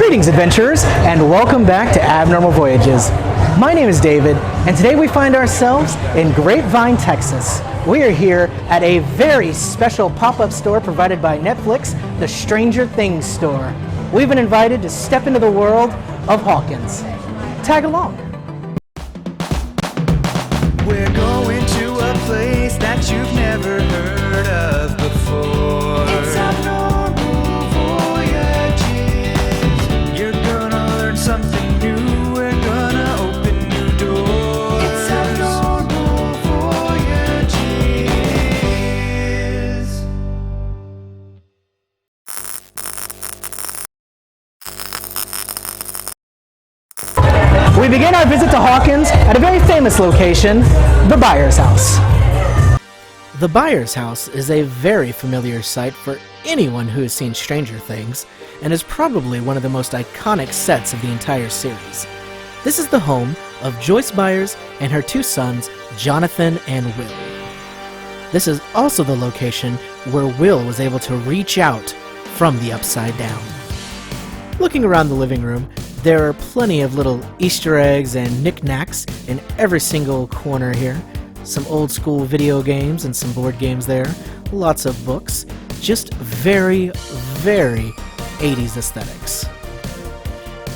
Greetings, adventurers, and welcome back to Abnormal Voyages. My name is David, and today we find ourselves in Grapevine, Texas. We are here at a very special pop-up store provided by Netflix, the Stranger Things store. We've been invited to step into the world of Hawkins. Tag along. We're going to a place that you've never heard of before. It's Abnormal Voyages. You're gonna learn something new. We're gonna open new doors. It's Abnormal Voyages. We begin our visit to Hawkins at a very famous location, the Byers house. The Byers house is a very familiar sight for anyone who has seen Stranger Things, and is probably one of the most iconic sets of the entire series. This is the home of Joyce Byers and her two sons, Jonathan and Will. This is also the location where Will was able to reach out from the Upside Down. Looking around the living room, there are plenty of little Easter eggs and knickknacks in every single corner here. Some old school video games and some board games there. Lots of books. Just very, very 80s aesthetics.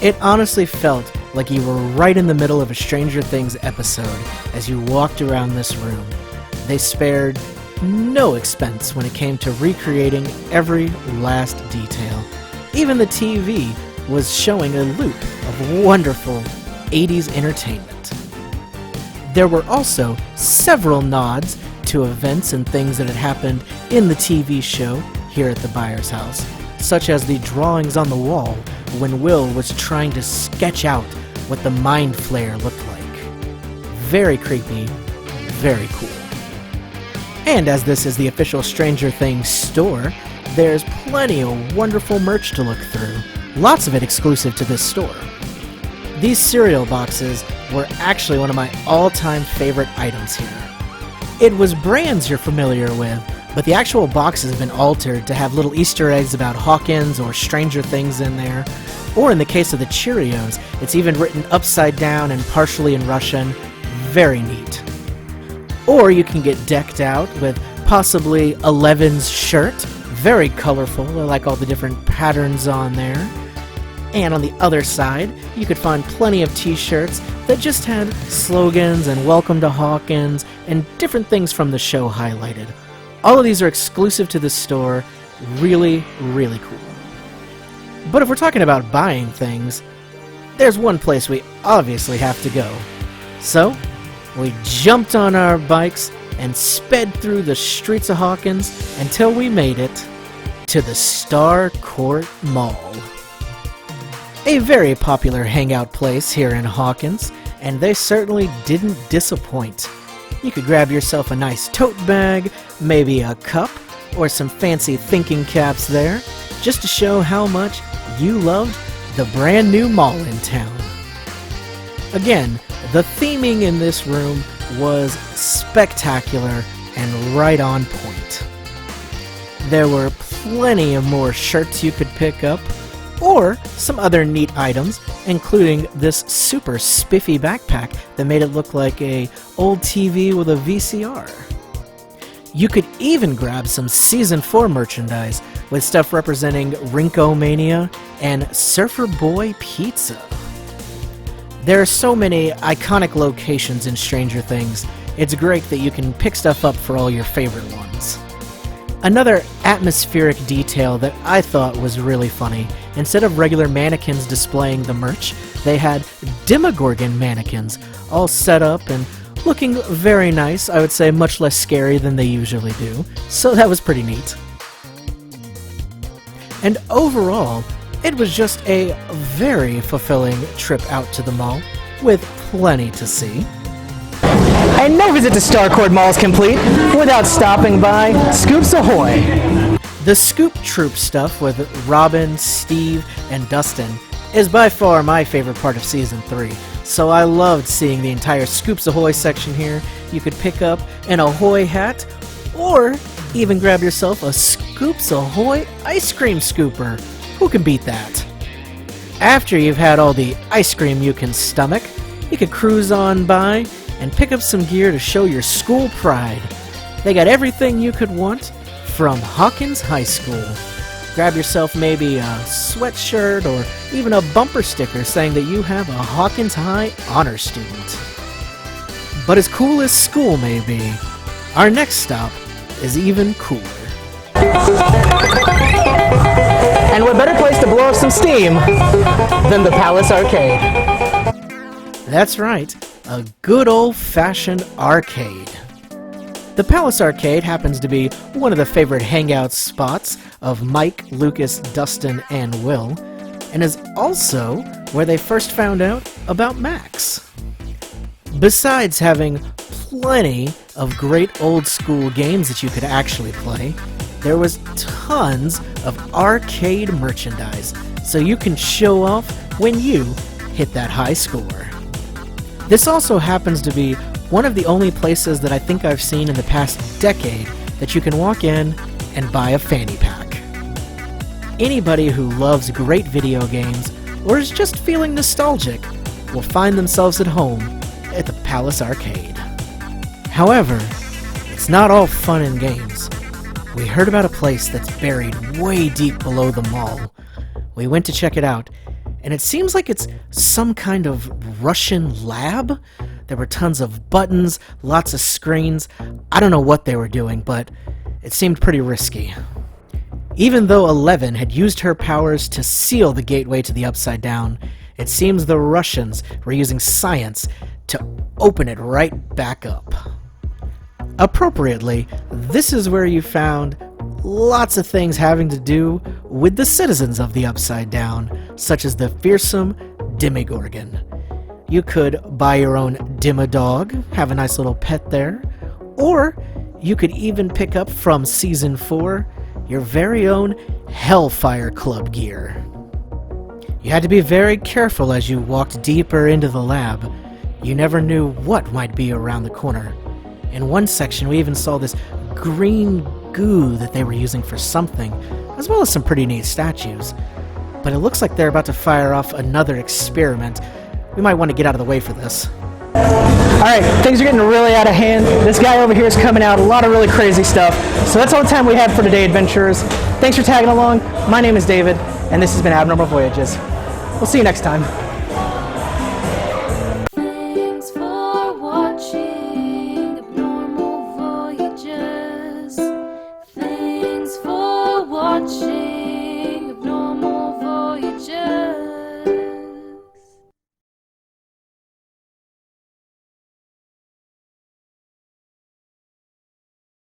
It honestly felt like you were right in the middle of a Stranger Things episode as you walked around this room. They spared no expense when it came to recreating every last detail. Even the TV was showing a loop of wonderful 80s entertainment. There were also several nods to events and things that had happened in the TV show here at the Byers house, such as the drawings on the wall when Will was trying to sketch out what the Mind Flayer looked like. Very creepy, very cool. And as this is the official Stranger Things store, there's plenty of wonderful merch to look through. Lots of it exclusive to this store. These cereal boxes were actually one of my all-time favorite items here. It was brands you're familiar with, but the actual boxes have been altered to have little Easter eggs about Hawkins or Stranger Things in there. Or in the case of the Cheerios, it's even written upside down and partially in Russian. Very neat. Or you can get decked out with possibly Eleven's shirt. Very colorful. I like all the different patterns on there. And on the other side, you could find plenty of t-shirts that just had slogans and welcome to Hawkins and different things from the show highlighted. All of these are exclusive to the store. Really, really cool. But if we're talking about buying things, there's one place we obviously have to go. So, we jumped on our bikes and sped through the streets of Hawkins until we made it to the Starcourt Mall. A very popular hangout place here in Hawkins, and they certainly didn't disappoint. You could grab yourself a nice tote bag, maybe a cup, or some fancy thinking caps there, just to show how much you loved the brand new mall in town. Again, the theming in this room was spectacular and right on point. There were plenty of more shirts you could pick up, or some other neat items, including this super spiffy backpack that made it look like a old TV with a VCR. You could even grab some Season 4 merchandise with stuff representing Rinko-Mania and Surfer Boy Pizza. There are so many iconic locations in Stranger Things, it's great that you can pick stuff up for all your favorite ones. Another atmospheric detail that I thought was really funny, instead of regular mannequins displaying the merch, they had Demogorgon mannequins all set up and looking very nice. I would say much less scary than they usually do, so that was pretty neat. And overall, it was just a very fulfilling trip out to the mall, with plenty to see. And no visit to Starcourt Mall is complete without stopping by Scoops Ahoy. The Scoop Troop stuff with Robin, Steve, and Dustin is by far my favorite part of Season 3, so I loved seeing the entire Scoops Ahoy section here. You could pick up an Ahoy hat, or even grab yourself a Scoops Ahoy ice cream scooper. Who can beat that? After you've had all the ice cream you can stomach, you could cruise on by and pick up some gear to show your school pride. They got everything you could want from Hawkins High School. Grab yourself maybe a sweatshirt or even a bumper sticker saying that you have a Hawkins High honor student. But as cool as school may be, our next stop is even cooler. And what better place to blow off some steam than the Palace Arcade? That's right, a good old-fashioned arcade. The Palace Arcade happens to be one of the favorite hangout spots of Mike, Lucas, Dustin, and Will, and is also where they first found out about Max. Besides having plenty of great old-school games that you could actually play, there was tons of arcade merchandise, so you can show off when you hit that high score. This also happens to be one of the only places that I think I've seen in the past decade that you can walk in and buy a fanny pack. Anybody who loves great video games or is just feeling nostalgic will find themselves at home at the Palace Arcade. However, it's not all fun and games. We heard about a place that's buried way deep below the mall. We went to check it out, and it seems like it's some kind of Russian lab. There were tons of buttons, lots of screens. I don't know what they were doing, but it seemed pretty risky. Even though 11 had used her powers to seal the gateway to the Upside Down, it seems the Russians were using science to open it right back up. Appropriately, this is where you found lots of things having to do with the citizens of the Upside Down, such as the fearsome Demogorgon. You could buy your own Dimmadog, have a nice little pet there, or you could even pick up from Season 4 your very own Hellfire Club gear. You had to be very careful as you walked deeper into the lab. You never knew what might be around the corner. In one section, we even saw this green goo that they were using for something, as well as some pretty neat statues. But it looks like they're about to fire off another experiment. We might want to get out of the way for this. Alright, things are getting really out of hand. This guy over here is coming out, a lot of really crazy stuff. So that's all the time we have for today, adventurers. Thanks for tagging along. My name is David, and this has been Abnormal Voyages. We'll see you next time.